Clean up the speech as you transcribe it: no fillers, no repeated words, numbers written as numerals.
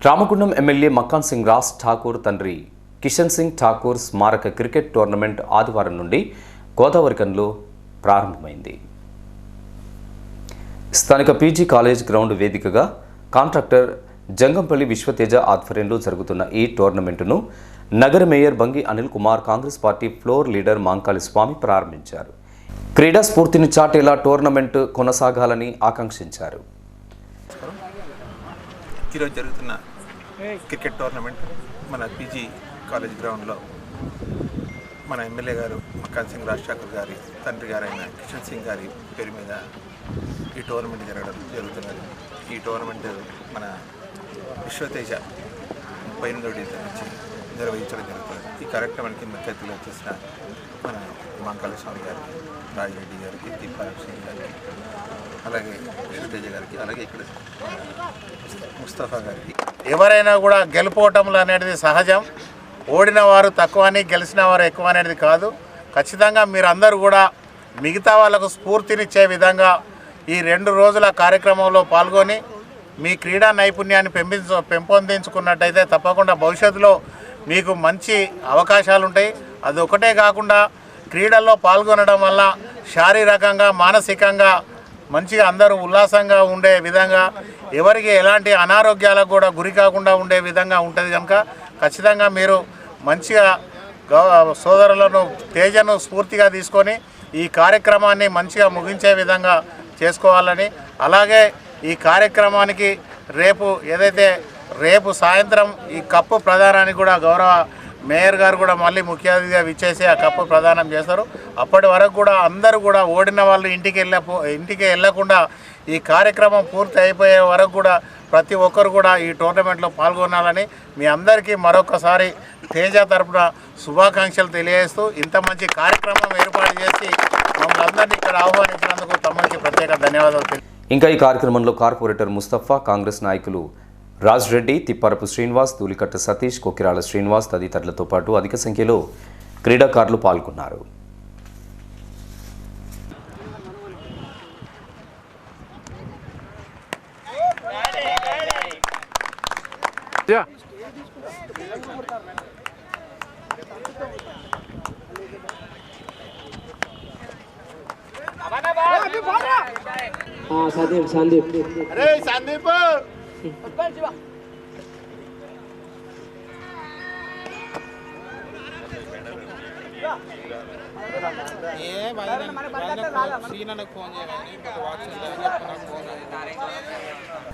Ramagundam MLA Makkhan Singh Raj Thakur తండ్రి కిషన్ సింగ్ ఠాకూర్ స్మారక cricket tournament ఆదివారం నుండి గోదావరికంలో ప్రారంభమైంది. స్థానిక పీజీ కాలేజ్ గ్రౌండ్ వేదికగా కాంట్రాక్టర్ జంగంపల్లి విశ్వతేజ ఆధ్వర్యంలో జరుగుతున్న ఈ టోర్నమెంటును నగర mayor Bangi Anil Kumar, Congress party floor leader Mankali Swamy ప్రారంభించారు. క్రీడా స్ఫూర్తిని చాటేలా టోర్నమెంట్ కొనసాగాలని ఆకాంక్షించారు. ఈరోజు జరుగుతున్న క్రికెట్ టోర్నమెంట్ మన పీజీ కాలేజ్ గ్రౌండ్లో మన ఎమ్మెల్యే గారు మక్కాన్ సింగ్ రాజ్ ఠాకూర్ గారి తండ్రి గారైన కిషన్ సింగ్ గారి పేరు మీద ఈ టోర్నమెంట్ జరుగుతున్నది. ఈ టోర్నమెంట్ మన విశ్వతేజ 38 నుంచి నిర్వహించడం జరుగుతుంది. ఈ కార్యక్రమానికి ముఖ్య అతిథులు వచ్చేసిన మన మాంకాళి స్వామి గారికి, రాజిరెడ్డి గారికి, దీపారావు సింగ్ గారికి, అలాగే విశ్వతేజ గారికి, అలాగే ఇక్కడ ముస్తఫా గారికి. ఎవరైనా కూడా గెలుపోవటంలో అనేది సహజం. ఓడిన వారు తక్కువ అని, గెలిచిన వారు ఎక్కువ అనేది కాదు. ఖచ్చితంగా మీరందరూ కూడా మిగతా వాళ్ళకు స్ఫూర్తినిచ్చే విధంగా ఈ 2 రోజుల కార్యక్రమంలో పాల్గొని మీ క్రీడా నైపుణ్యాన్ని పెంపొందించుకున్నట్టయితే తప్పకుండా భవిష్యత్తులో మీకు మంచి అవకాశాలు ఉంటాయి. అది ఒకటే కాకుండా క్రీడల్లో పాల్గొనడం వల్ల శారీరకంగా, మానసికంగా మంచిగా అందరూ ఉల్లాసంగా ఉండే విధంగా, ఎవరికి ఎలాంటి అనారోగ్యాలకు కూడా గురి కాకుండా ఉండే విధంగా ఉంటుంది. కనుక ఖచ్చితంగా మీరు మంచిగా సోదరులను, తేజను స్ఫూర్తిగా తీసుకొని ఈ కార్యక్రమాన్ని మంచిగా ముగించే విధంగా చేసుకోవాలని, అలాగే ఈ కార్యక్రమానికి రేపు సాయంత్రం ఈ కప్పు ప్రదానానికి కూడా గౌరవ మేయర్ గారు కూడా మళ్ళీ ముఖ్య అతిథిగా విచ్చేసి ఆ కప్పు ప్రదానం చేస్తారు. అప్పటి వరకు కూడా అందరూ కూడా ఓడిన వాళ్ళు ఇంటికి వెళ్ళకుండా ఈ కార్యక్రమం పూర్తి అయిపోయే వరకు కూడా ప్రతి ఒక్కరు కూడా ఈ టోర్నమెంట్లో పాల్గొనాలని మీ అందరికీ మరొకసారి తేజ తరపున శుభాకాంక్షలు తెలియజేస్తూ ఇంత మంచి కార్యక్రమం ఏర్పాటు చేసి మమ్మల్ని అందరినీ ఇక్కడ ఆహ్వానించినందుకు తమకి ప్రత్యేక ధన్యవాదాలు. ఇంకా ఈ కార్యక్రమంలో కార్పొరేటర్ ముస్తఫా, కాంగ్రెస్ నాయకులు రాజ్రెడ్డి, తిప్పారపు శ్రీనివాస్, ధూళికట్ట సతీష్, కొకిరాల శ్రీనివాస్ తదితరులతో పాటు అధిక సంఖ్యలో క్రీడాకారులు పాల్గొన్నారు. సందీప్ అరే సందీప్ ఫోన్ చేయాలి.